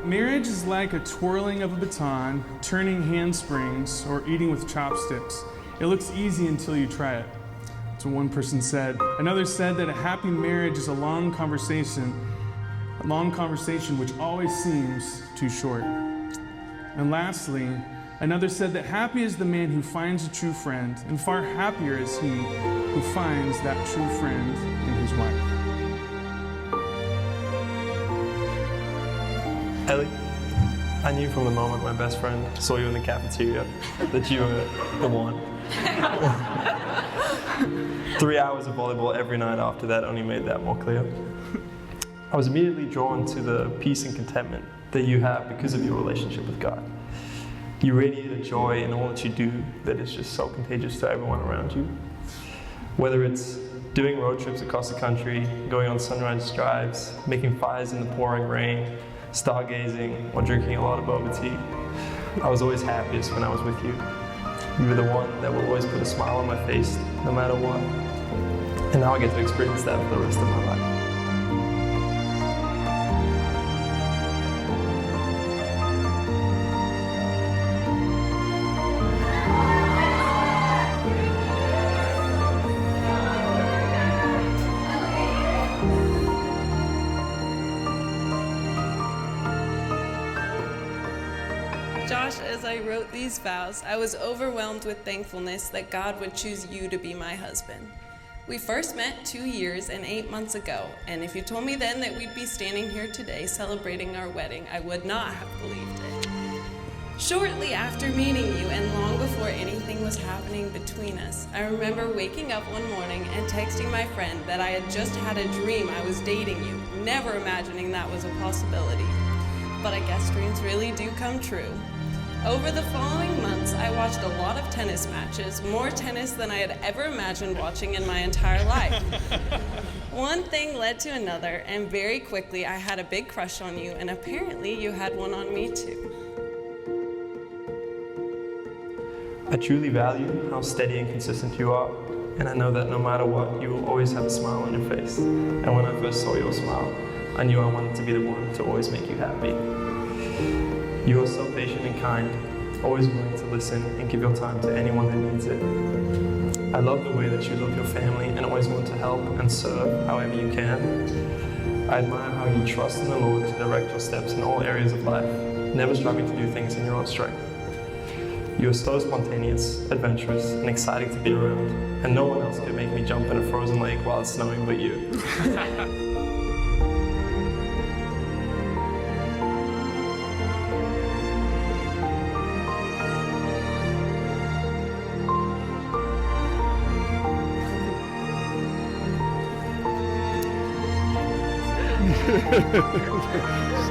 marriage is like a twirling of a baton, turning handsprings, or eating with chopsticks. It looks easy until you try it. That's what one person said. Another said that a happy marriage is a long conversation which always seems too short. And lastly, another said that happy is the man who finds a true friend, and far happier is he who finds that true friend in his wife. Ellie, I knew from the moment my best friend saw you in the cafeteria that you were the one. 3 hours of volleyball every night after that only made that more clear. I was immediately drawn to the peace and contentment that you have because of your relationship with God. You radiate a joy in all that you do that is just so contagious to everyone around you. Whether it's doing road trips across the country, going on sunrise drives, making fires in the pouring rain, stargazing, or drinking a lot of boba tea, I was always happiest when I was with you. You were the one that will always put a smile on my face, no matter what. And now I get to experience that for the rest of my life. Josh, as I wrote these vows, I was overwhelmed with thankfulness that God would choose you to be my husband. We first met 2 years and 8 months ago, and if you told me then that we'd be standing here today celebrating our wedding, I would not have believed it. Shortly after meeting you and long before anything was happening between us, I remember waking up one morning and texting my friend that I had just had a dream I was dating you, never imagining that was a possibility. But I guess dreams really do come true. Over the following months, I watched a lot of tennis matches, more tennis than I had ever imagined watching in my entire life. One thing led to another, and very quickly I had a big crush on you, and apparently you had one on me too. I truly value how steady and consistent you are, and I know that no matter what, you will always have a smile on your face. And when I first saw your smile, I knew I wanted to be the one to always make you happy. You are so patient and kind, always willing to listen and give your time to anyone that needs it. I love the way that you love your family and always want to help and serve however you can. I admire how you trust in the Lord to direct your steps in all areas of life, never striving to do things in your own strength. You are so spontaneous, adventurous, and exciting to be around, and no one else could make me jump in a frozen lake while it's snowing but you.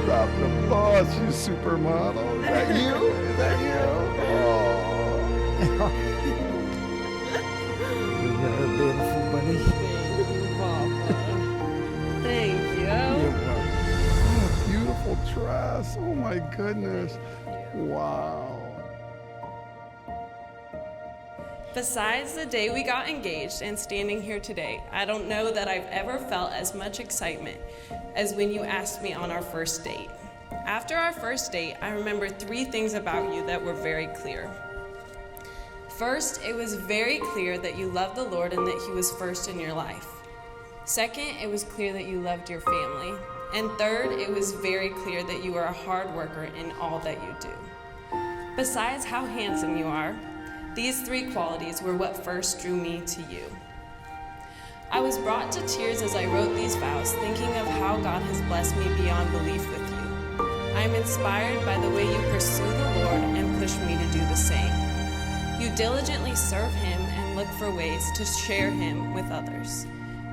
Stop the bus, you supermodel. Is that you? Is that you? Oh. Isn't that beautiful, buddy? Thank you, Papa. Thank you. You're welcome. Oh, beautiful dress. Oh my goodness. Wow. Besides the day we got engaged and standing here today, I don't know that I've ever felt as much excitement as when you asked me on our first date. After our first date, I remember 3 things about you that were very clear. First, it was very clear that you loved the Lord and that He was first in your life. Second, it was clear that you loved your family. And third, it was very clear that you are a hard worker in all that you do. Besides how handsome you are, these 3 qualities were what first drew me to you. I was brought to tears as I wrote these vows, thinking of how God has blessed me beyond belief with you. I am inspired by the way you pursue the Lord and push me to do the same. You diligently serve Him and look for ways to share Him with others.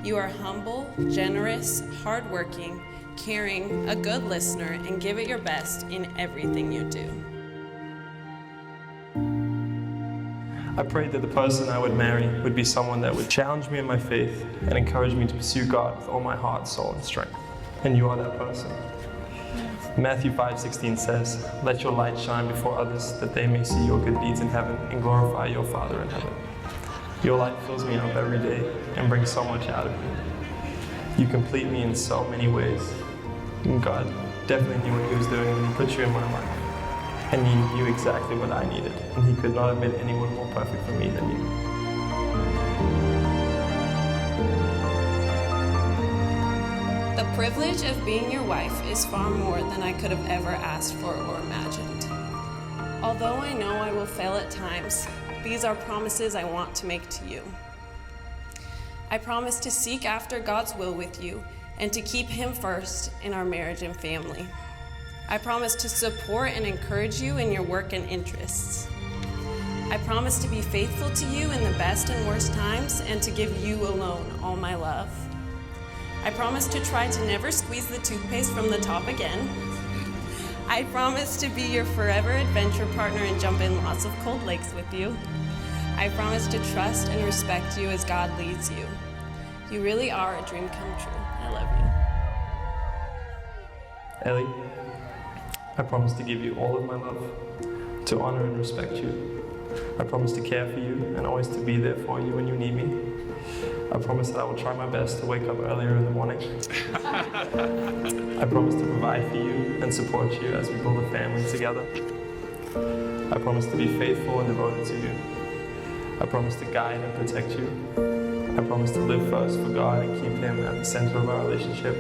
You are humble, generous, hardworking, caring, a good listener, and give it your best in everything you do. I prayed that the person I would marry would be someone that would challenge me in my faith and encourage me to pursue God with all my heart, soul, and strength. And you are that person. Matthew 5:16 says, "Let your light shine before others, that they may see your good deeds in heaven and glorify your Father in heaven." Your light fills me up every day and brings so much out of me. You complete me in so many ways. And God, definitely knew what he was doing when he put you in my life. And he knew exactly what I needed, and he could not have been anyone more perfect for me than you. The privilege of being your wife is far more than I could have ever asked for or imagined. Although I know I will fail at times, these are promises I want to make to you. I promise to seek after God's will with you and to keep Him first in our marriage and family. I promise to support and encourage you in your work and interests. I promise to be faithful to you in the best and worst times and to give you alone all my love. I promise to try to never squeeze the toothpaste from the top again. I promise to be your forever adventure partner and jump in lots of cold lakes with you. I promise to trust and respect you as God leads you. You really are a dream come true. I love you. Ellie, I promise to give you all of my love, to honor and respect you. I promise to care for you and always to be there for you when you need me. I promise that I will try my best to wake up earlier in the morning. I promise to provide for you and support you as we build a family together. I promise to be faithful and devoted to you. I promise to guide and protect you. I promise to live first for God and keep Him at the center of our relationship.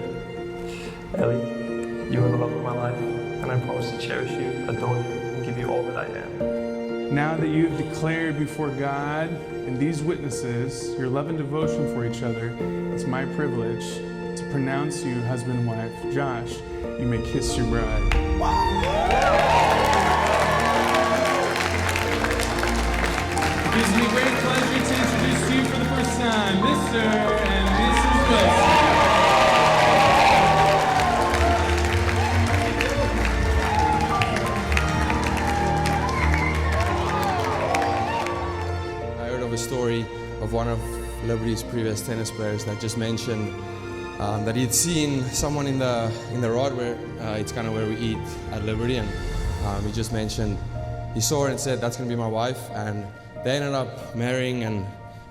Ellie, you are the love of my life, and I promise to cherish you, adore you, and give you all that I am. Now that you have declared before God and these witnesses your love and devotion for each other, it's my privilege to pronounce you husband and wife. Josh, you may kiss your bride. It gives me great pleasure to introduce to you for the first time, Mr. and Mrs. Wilson. A story of one of Liberty's previous tennis players that just mentioned that he'd seen someone in the rod where it's kind of where we eat at Liberty, and he just mentioned he saw her and said, "That's going to be my wife," and they ended up marrying and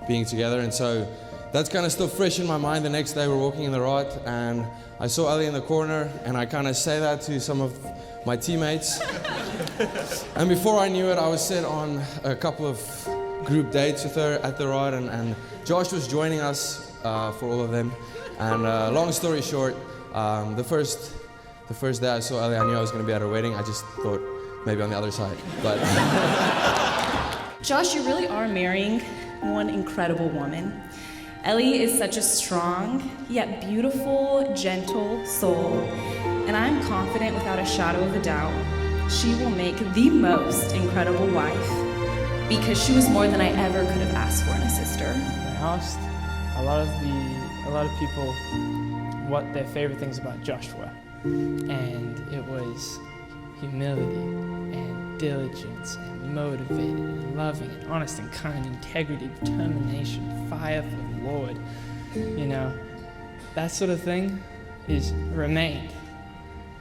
being together. And so that's kind of still fresh in my mind. The next day we're walking in the rod and I saw Ellie in the corner, and I kind of say that to some of my teammates. And before I knew it, I was set on a couple of group dates with her at the rod, and Josh was joining us for all of them. And long story short, the first day I saw Ellie, I knew I was going to be at her wedding. I just thought maybe on the other side. But Josh, you really are marrying one incredible woman. Ellie is such a strong yet beautiful, gentle soul, and I'm confident without a shadow of a doubt she will make the most incredible wife, because she was more than I ever could have asked for in a sister. I asked a lot of people what their favorite things about Josh were, and it was humility and diligence and motivated and loving and honest and kind, integrity, determination, fire for the Lord. You know, that sort of thing is remained,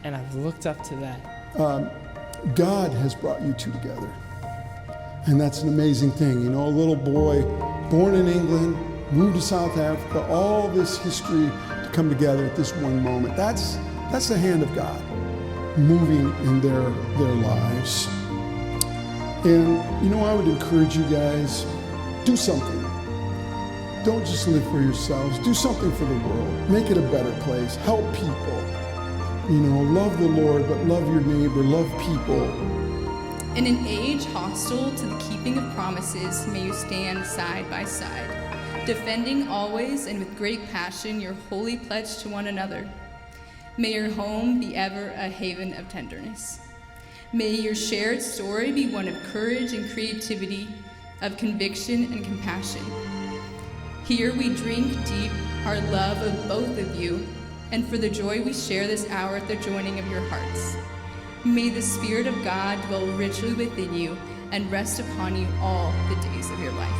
and I've looked up to that. God has brought you two together. And that's an amazing thing. You know, a little boy born in England, moved to South Africa, all this history to come together at this one moment. That's the hand of God moving in their lives. And, you know, I would encourage you guys, do something. Don't just live for yourselves. Do something for the world. Make it a better place. Help people. You know, love the Lord, but love your neighbor. Love people. In an age hostile to the keeping of promises, may you stand side by side, defending always and with great passion your holy pledge to one another. May your home be ever a haven of tenderness. May your shared story be one of courage and creativity, of conviction and compassion. Here we drink deep our love of both of you, and for the joy we share this hour at the joining of your hearts. May the Spirit of God dwell richly within you and rest upon you all the days of your life.